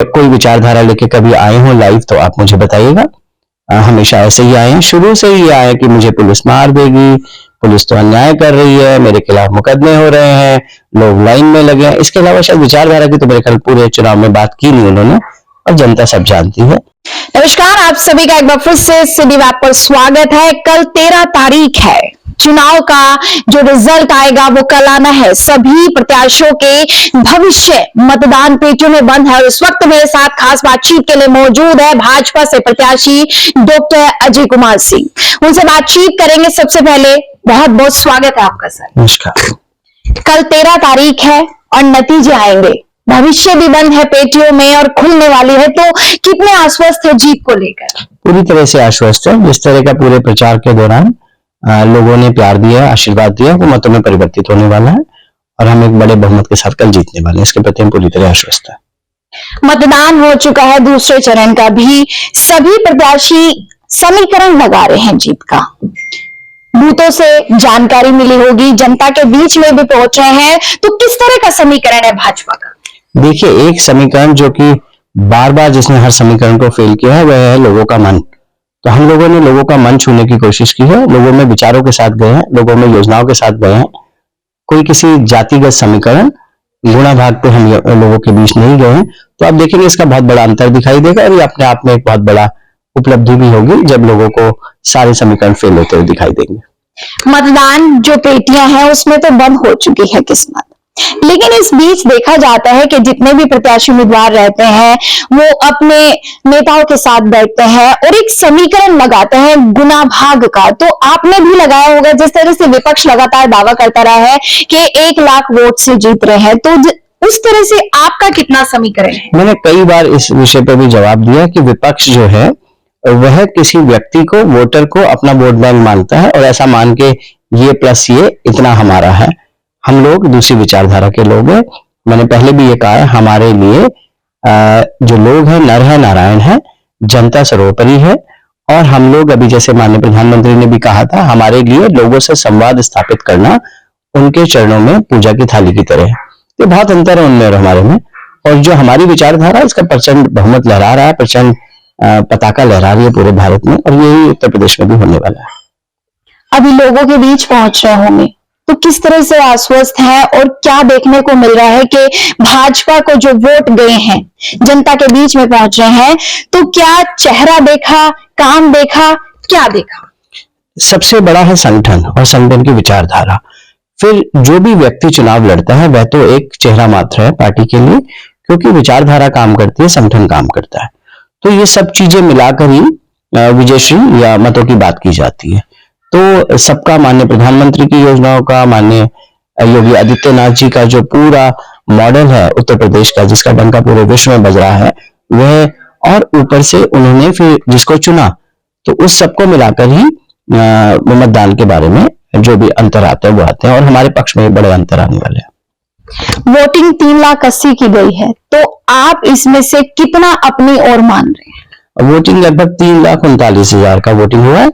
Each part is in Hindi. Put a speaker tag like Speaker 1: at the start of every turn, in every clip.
Speaker 1: कोई विचारधारा लेके कभी आए हो लाइव तो आप मुझे बताइएगा। हमेशा ऐसे ही आए हैं, शुरू से ही आए कि मुझे पुलिस मार देगी, पुलिस तो अन्याय कर रही है, मेरे खिलाफ मुकदमे हो रहे हैं, लोग लाइन में लगे हैं। इसके अलावा शायद विचारधारा की तो मेरे ख्याल पूरे चुनाव में बात की नहीं उन्होंने, और जनता सब जानती है।
Speaker 2: नमस्कार, आप सभी का एक बार फिर से सिटी वैब पर स्वागत है। कल 13 तारीख है, चुनाव का जो रिजल्ट आएगा वो कल आना है। सभी प्रत्याशियों के भविष्य मतदान पेटियों में बंद है और इस वक्त मेरे साथ खास बातचीत के लिए मौजूद है भाजपा से प्रत्याशी डॉक्टर अजय कुमार सिंह। उनसे बातचीत करेंगे। सबसे पहले बहुत बहुत स्वागत है आपका सर।
Speaker 1: नमस्कार।
Speaker 2: कल 13 तारीख है और नतीजे आएंगे, भविष्य भी बंद है पेटियों में और खुलने वाली है, तो कितने आश्वस्त है जीत को लेकर?
Speaker 1: पूरी तरह से आश्वस्त है। जिस तरह का पूरे प्रचार के दौरान लोगों ने प्यार दिया, आशीर्वाद दिया, वो मतों में परिवर्तित होने वाला है और हम एक बड़े बहुमत के साथ कल जीतने वाले हैं। इसके प्रति हम पूरी तरह आश्वस्त है।
Speaker 2: मतदान हो चुका है दूसरे चरण का भी, सभी प्रत्याशी समीकरण लगा रहे हैं जीत का। बूथों से जानकारी मिली होगी, जनता के बीच में भी पहुंच रहे हैं, तो किस तरह का समीकरण है भाजपा का?
Speaker 1: देखिए, एक समीकरण जो कि बार बार जिसने हर समीकरण को फेल किया है वह है लोगों का मन। तो हम लोगों ने लोगों का मन छूने की कोशिश की है, लोगों में विचारों के साथ गए हैं, लोगों में योजनाओं के साथ गए हैं। कोई किसी जातिगत समीकरण गुणा भाग पे हम लोगों के बीच नहीं गए हैं। तो आप देखेंगे इसका बहुत बड़ा अंतर दिखाई देगा और ये अपने आप में एक बहुत बड़ा उपलब्धि भी होगी जब लोगों को सारे समीकरण फेल होते हुए दिखाई देंगे।
Speaker 2: मतदान जो पेटियां हैं उसमें तो बंद हो चुकी है किस्मत, लेकिन इस बीच देखा जाता है कि जितने भी प्रत्याशी उम्मीदवार रहते हैं वो अपने नेताओं के साथ बैठते हैं और एक समीकरण लगाते हैं गुना भाग का। तो आपने भी लगाया होगा, जिस तरह से विपक्ष लगातार दावा करता रहा है कि 1 लाख वोट से जीत रहे हैं, तो उस तरह से आपका कितना समीकरण है?
Speaker 1: मैंने कई बार इस विषय पर भी जवाब दिया कि विपक्ष जो है वह किसी व्यक्ति को, वोटर को अपना वोट बैंक मानता है और ऐसा मान के ये प्लस ये इतना हमारा है। हम लोग दूसरी विचारधारा के लोग हैं। मैंने पहले भी ये कहा है, हमारे लिए जो लोग हैं नर है नारायण है, जनता सर्वोपरि है। और हम लोग अभी जैसे माननीय प्रधानमंत्री ने भी कहा था, हमारे लिए लोगों से संवाद स्थापित करना उनके चरणों में पूजा की थाली की तरह है। ये बहुत अंतर है उनमें और हमारे में। और जो हमारी विचारधारा इसका प्रचंड बहुमत लहरा रहा है, प्रचंड पताका लहरा रही है पूरे भारत में, और यही उत्तर प्रदेश में भी होने वाला है।
Speaker 2: अभी लोगों के बीच पहुंच रहे होंगे, तो किस तरह से आश्वस्त है और क्या देखने को मिल रहा है कि भाजपा को जो वोट गए हैं जनता के बीच में पहुंच रहे हैं, तो क्या चेहरा देखा, काम देखा, क्या देखा?
Speaker 1: सबसे बड़ा है संगठन और संगठन की विचारधारा। फिर जो भी व्यक्ति चुनाव लड़ता है वह तो एक चेहरा मात्र है पार्टी के लिए, क्योंकि विचारधारा काम करती है, संगठन काम करता है। तो ये सब चीजें मिलाकर ही विजयश्री या मतों की बात की जाती है। तो सबका, माननीय प्रधानमंत्री की योजनाओं का, माननीय योगी आदित्यनाथ जी का जो पूरा मॉडल है उत्तर प्रदेश का, जिसका डंका पूरे विश्व में बज रहा है, वह, और ऊपर से उन्होंने फिर जिसको चुना, तो उस सबको मिलाकर ही मतदान के बारे में जो भी अंतर आते हैं वो आते हैं, और हमारे पक्ष में बड़े अंतर आने वाले हैं।
Speaker 2: वोटिंग 3,80,000 की गई है, तो आप इसमें से कितना अपनी ओर मान रहे हैं?
Speaker 1: वोटिंग लगभग 3,39,000 का वोटिंग हुआ है।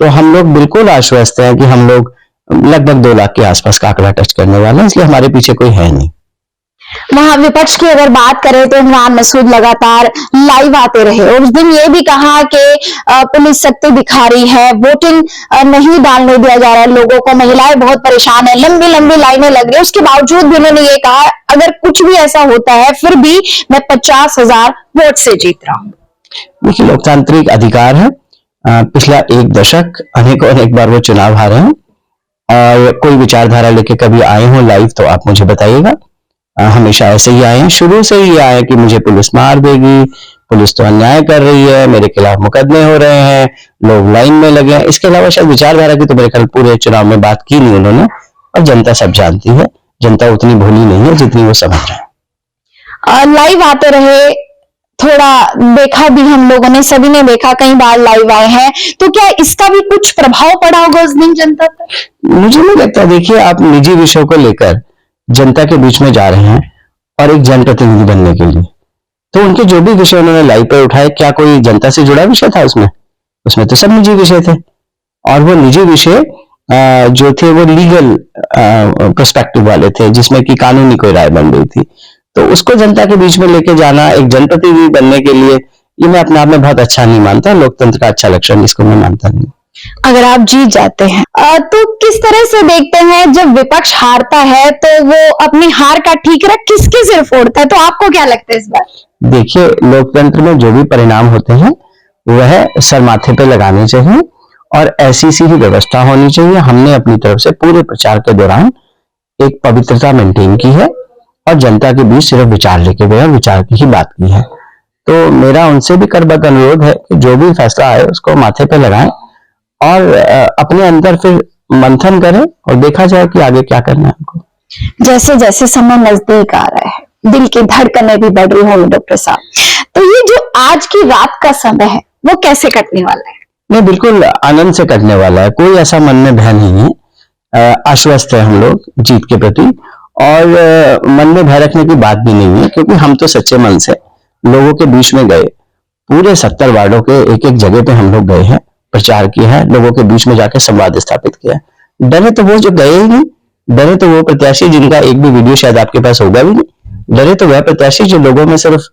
Speaker 1: तो हम लोग बिल्कुल आश्वस्त हैं कि हम लोग लगभग 2 लाख के आसपास का आंकड़ा टच करने वाले हैं, इसलिए हमारे पीछे कोई है नहीं।
Speaker 2: वहां विपक्ष की अगर बात करें तो इमरान मसूद लगातार लाइव आते रहे और उस दिन ये भी कहा कि पुलिस सख्ती दिखा रही है, वोटिंग नहीं डालने दिया जा रहा है लोगों को, महिलाएं बहुत परेशान है, लंबी लंबी लाइनें लग रही है। उसके बावजूद भी उन्होंने ये कहा अगर कुछ भी ऐसा होता है फिर भी मैं 50,000 वोट से जीत रहा हूं।
Speaker 1: देखिए, लोकतांत्रिक अधिकार है। पिछला 1 दशक अनेक बार वो चुनाव हारे हैं, और कोई विचारधारा लेके कभी आए हो लाइव तो आप मुझे बताइएगा। हमेशा ऐसे ही आए हैं, शुरू से ही आए कि मुझे पुलिस मार देगी, पुलिस तो अन्याय कर रही है, मेरे खिलाफ मुकदमे हो रहे हैं, लोग लाइन में लगे हैं। इसके अलावा शायद विचारधारा की तो मेरे ख्याल पूरे चुनाव में बात की नहीं उन्होंने, और जनता सब जानती है। जनता उतनी भोली नहीं है जितनी वो समझ रहे हैं।
Speaker 2: लाइव आते रहे, थोड़ा देखा भी हम लोगों ने, सभी ने देखा, कई बार लाइव आए हैं, तो क्या इसका भी कुछ प्रभाव पड़ा होगा उस दिन जनता पर?
Speaker 1: मुझे नहीं लगता। देखिए, आप निजी विषयों को लेकर जनता के बीच में जा रहे हैं और एक जनप्रतिनिधि बनने के लिए, तो उनके जो भी विषय उन्होंने लाइव पर उठाए, क्या कोई जनता से जुड़ा विषय था उसमें? उसमें तो सब निजी विषय थे, और वो निजी विषय जो थे वो लीगल पर्सपेक्टिव वाले थे, जिसमें कि कानूनी कोई राय बन रही थी। तो उसको जनता के बीच में लेके जाना एक जनप्रतिनिधि बनने के लिए, ये मैं अपने आप में बहुत अच्छा नहीं मानता, लोकतंत्र का अच्छा लक्षण इसको मैं मानता नहीं।
Speaker 2: अगर आप जीत जाते हैं तो किस तरह से देखते हैं जब विपक्ष हारता है तो वो अपनी हार का ठीकरा किसके सिर फोड़ता है, तो आपको क्या लगता है इस बार?
Speaker 1: देखिए, लोकतंत्र में जो भी परिणाम होते हैं वह सर माथे पे लगाने चाहिए और ऐसी सी ही व्यवस्था होनी चाहिए। हमने अपनी तरफ से पूरे प्रचार के दौरान एक पवित्रता मेंटेन की है और जनता के बीच सिर्फ विचार लेके गए, विचार की ही बात की है। तो मेरा उनसे भी करबद्ध अनुरोध है कि जो भी फैसला आए उसको माथे पे लगाएं और अपने अंदर फिर मंथन करें और देखा जाए कि आगे क्या करना है हमको।
Speaker 2: जैसे जैसे समय नजदीक आ रहा है, दिल की धड़कनें भी बढ़ रही होंगी डॉक्टर साहब, तो ये जो आज की रात का समय है वो कैसे कटने वाला है?
Speaker 1: नहीं, बिल्कुल आनंद से कटने वाला है, कोई ऐसा मन में भय नहीं है। आश्वस्त है हम लोग जीत के प्रति और मन में भय रखने की बात भी नहीं है, क्योंकि हम तो सच्चे मन से लोगों के बीच में गए, पूरे 70 वार्डों के एक एक जगह पे हम लोग गए हैं, प्रचार किया है, लोगों के बीच में जाकर संवाद स्थापित किया है। डरे तो वो जो गए ही नहीं, डरे तो वो प्रत्याशी जिनका एक भी वीडियो शायद आपके पास होगा भी नहीं, डरे तो वह प्रत्याशी जो लोगों में सिर्फ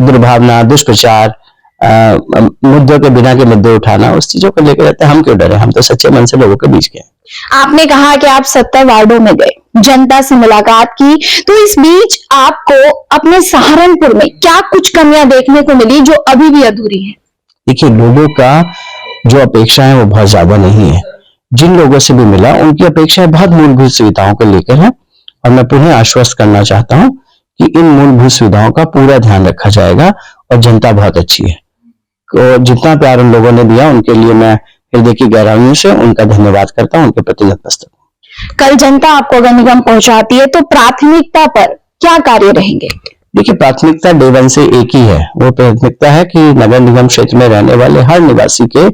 Speaker 1: दुर्भावना, दुष्प्रचार, मुद्दों के बिना के मुद्दे उठाना, उस चीजों को लेकर रहते हैं। हम क्यों डरे, हम तो सच्चे मन से लोगों के बीच गए।
Speaker 2: आपने कहा कि आप 70 वार्डों में गए, जनता से मुलाकात की, तो इस बीच आपको अपने सहारनपुर में क्या कुछ कमियां देखने को मिली जो अभी भी अधूरी है?
Speaker 1: देखिए, लोगों का जो अपेक्षा है वो बहुत ज्यादा नहीं है। जिन लोगों से भी मिला उनकी अपेक्षाएं बहुत मूलभूत सुविधाओं को लेकर है और मैं पुनः आश्वस्त करना चाहता हूं कि इन मूलभूत सुविधाओं का पूरा ध्यान रखा जाएगा और जनता बहुत अच्छी है। तो जितना प्यार उन लोगों ने दिया उनके लिए मैं हृदय की गहराइयों से उनका धन्यवाद करता हूं, उनके प्रति नतमस्तक हूं।
Speaker 2: कल जनता आपको अगर निगम पहुंचाती है तो प्राथमिकता पर क्या कार्य रहेंगे?
Speaker 1: देखिए, प्राथमिकता डे वन से एक ही है। वो प्राथमिकता है कि नगर निगम क्षेत्र में रहने वाले हर निवासी के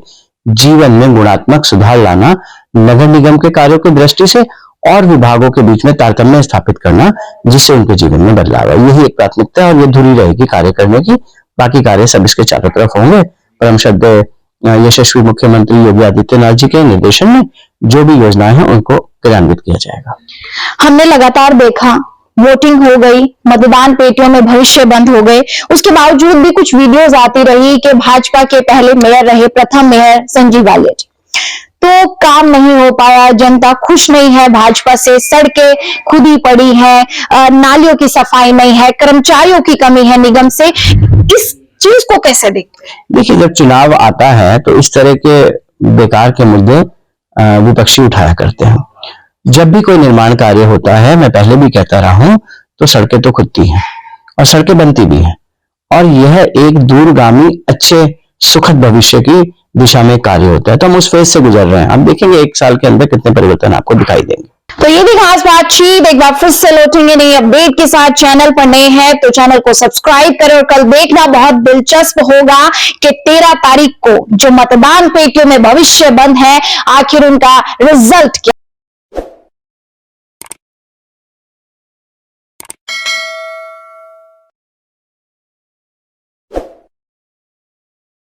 Speaker 1: जीवन में गुणात्मक सुधार लाना, नगर निगम के कार्यों की दृष्टि से और विभागों के बीच में तारतम्य स्थापित करना, जिससे उनके जीवन में बदलाव है। यही एक प्राथमिकता है और ये धुरी रहेगी कार्य करने की। बाकी कार्य सब इसके चारों तरफ होंगे। परम श्रद्धेय यशस्वी मुख्यमंत्री योगी आदित्यनाथ जी के निर्देशन में जो भी योजनाएं हैं उनको क्रियान्वित किया जाएगा।
Speaker 2: हमने लगातार देखा, वोटिंग हो गई, मतदान पेटियों में भविष्य बंद हो गए, उसके बावजूद भी कुछ वीडियोस आती रही कि भाजपा के पहले मेयर रहे, प्रथम मेयर संजीव वालिया जी, तो काम नहीं हो पाया, जनता खुश नहीं है भाजपा से, सड़कें खुदी पड़ी हैं, नालियों की सफाई नहीं है, कर्मचारियों की कमी है निगम से। इस चीज को कैसे देखते हैं?
Speaker 1: देखिए, जब चुनाव आता है तो इस तरह के बेकार के मुद्दे विपक्षी उठाया करते हैं। जब भी कोई निर्माण कार्य होता है, मैं पहले भी कहता रहा हूं, तो सड़कें तो खुदती हैं और सड़कें बनती भी हैं और यह एक दूरगामी अच्छे सुखद भविष्य की दिशा में कार्य होता है। तो हम उस फेज से गुजर रहे हैं। हम देखेंगे 1 साल के अंदर कितने परिवर्तन आपको दिखाई देंगे।
Speaker 2: तो ये भी खास बातचीत एक बार फिर से लौटेंगे नई अपडेट के साथ। चैनल पर नए हैं तो चैनल को सब्सक्राइब करें और कल देखना बहुत दिलचस्प होगा कि 13 तारीख को जो मतदान पेटियों में भविष्य बंद है, आखिर उनका रिजल्ट क्या